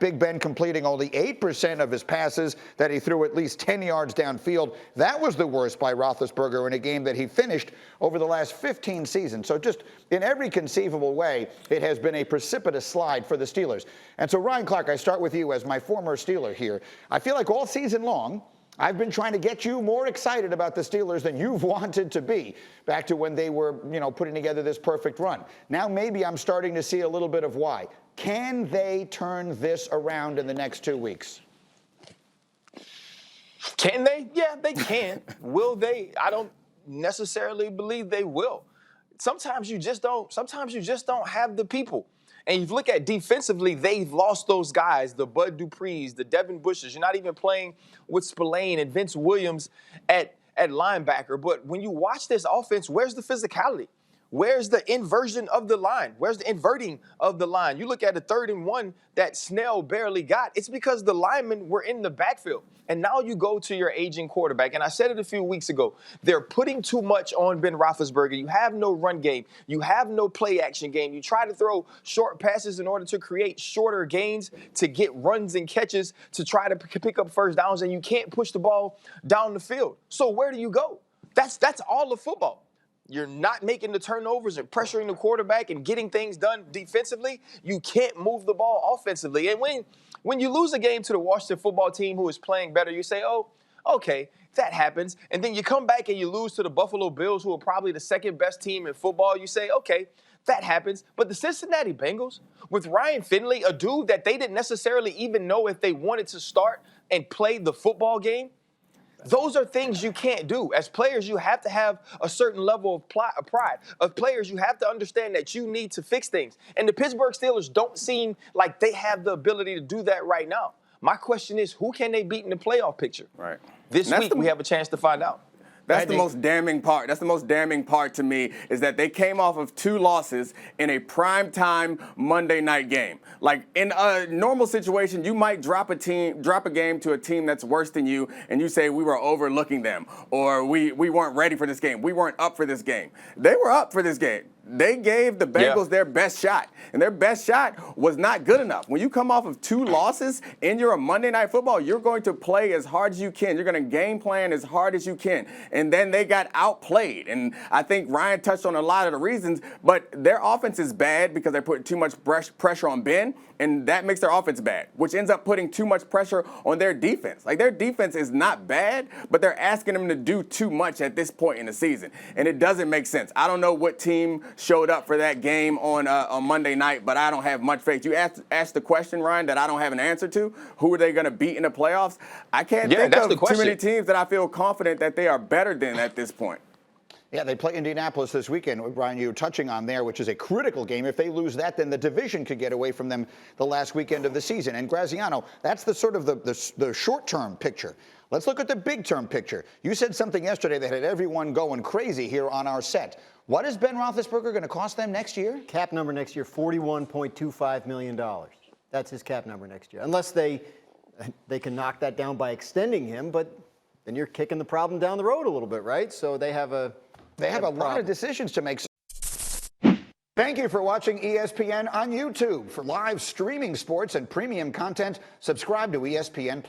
Big Ben completing only 8% of his passes that he threw at least 10 yards downfield. That was the worst by Roethlisberger in a game that he finished over the last 15 seasons. So just in every conceivable way, it has been a precipitous slide for the Steelers. And so, Ryan Clark, I start with you as my former Steeler here. I feel like all season long, I've been trying to get you more excited about the Steelers than you've wanted to be back to when they were, putting together this perfect run. Now maybe I'm starting to see a little bit of why. Can they turn this around in the next 2 weeks? Can they? Yeah, they can. Will they? I don't necessarily believe they will. Sometimes you just don't have the people. And you look at defensively, they've lost those guys, the Bud Duprees, the Devin Bushes. You're not even playing with Spillane and Vince Williams at linebacker. But when you watch this offense, where's the physicality? Where's the inversion of the line? Where's the inverting of the line? You look at the 3rd and 1 that Snell barely got. It's because the linemen were in the backfield. And now you go to your aging quarterback. And I said it a few weeks ago. They're putting too much on Ben Roethlisberger. You have no run game. You have no play action game. You try to throw short passes in order to create shorter gains, to get runs and catches, to try to pick up first downs. And you can't push the ball down the field. So where do you go? That's all of football. You're not making the turnovers and pressuring the quarterback and getting things done defensively. You can't move the ball offensively. And when you lose a game to the Washington football team who is playing better, you say, oh, okay, that happens. And then you come back and you lose to the Buffalo Bills, who are probably the 2nd best team in football. You say, okay, that happens. But the Cincinnati Bengals, with Ryan Finley, a dude that they didn't necessarily even know if they wanted to start and play the football game, those are things you can't do. As players, you have to have a certain level of pride. As players, you have to understand that you need to fix things. And the Pittsburgh Steelers don't seem like they have the ability to do that right now. My question is, who can they beat in the playoff picture? Right. This week, we have a chance to find out. That's the most damning part. That's the most damning part to me, is that they came off of 2 losses in a primetime Monday night game. Like, in a normal situation, you might drop a game to a team that's worse than you, and you say we were overlooking them, or we weren't ready for this game. We weren't up for this game. They were up for this game. They gave the Bengals their best shot, and their best shot was not good enough. When you come off of 2 losses and you're a Monday Night Football, you're going to play as hard as you can. You're going to game plan as hard as you can. And then they got outplayed. And I think Ryan touched on a lot of the reasons, but their offense is bad because they're putting too much pressure on Ben, and that makes their offense bad, which ends up putting too much pressure on their defense. Like, their defense is not bad, but they're asking them to do too much at this point in the season. And it doesn't make sense. I don't know what team showed up for that game on Monday night, but I don't have much faith. You asked the question, Ryan, that I don't have an answer to. Who are they going to beat in the playoffs? I can't think of too many teams that I feel confident that they are better than at this point. Yeah, they play Indianapolis this weekend, Brian, you were touching on there, which is a critical game. If they lose that, then the division could get away from them the last weekend of the season. And Graziano, that's the sort of the short-term picture. Let's look at the big-term picture. You said something yesterday that had everyone going crazy here on our set. What is Ben Roethlisberger going to cost them next year? Cap number next year, $41.25 million. That's his cap number next year. Unless they can knock that down by extending him, but then you're kicking the problem down the road a little bit, right? So they have a lot of decisions to make. Thank you for watching ESPN on YouTube. For live streaming sports and premium content, subscribe to ESPN+.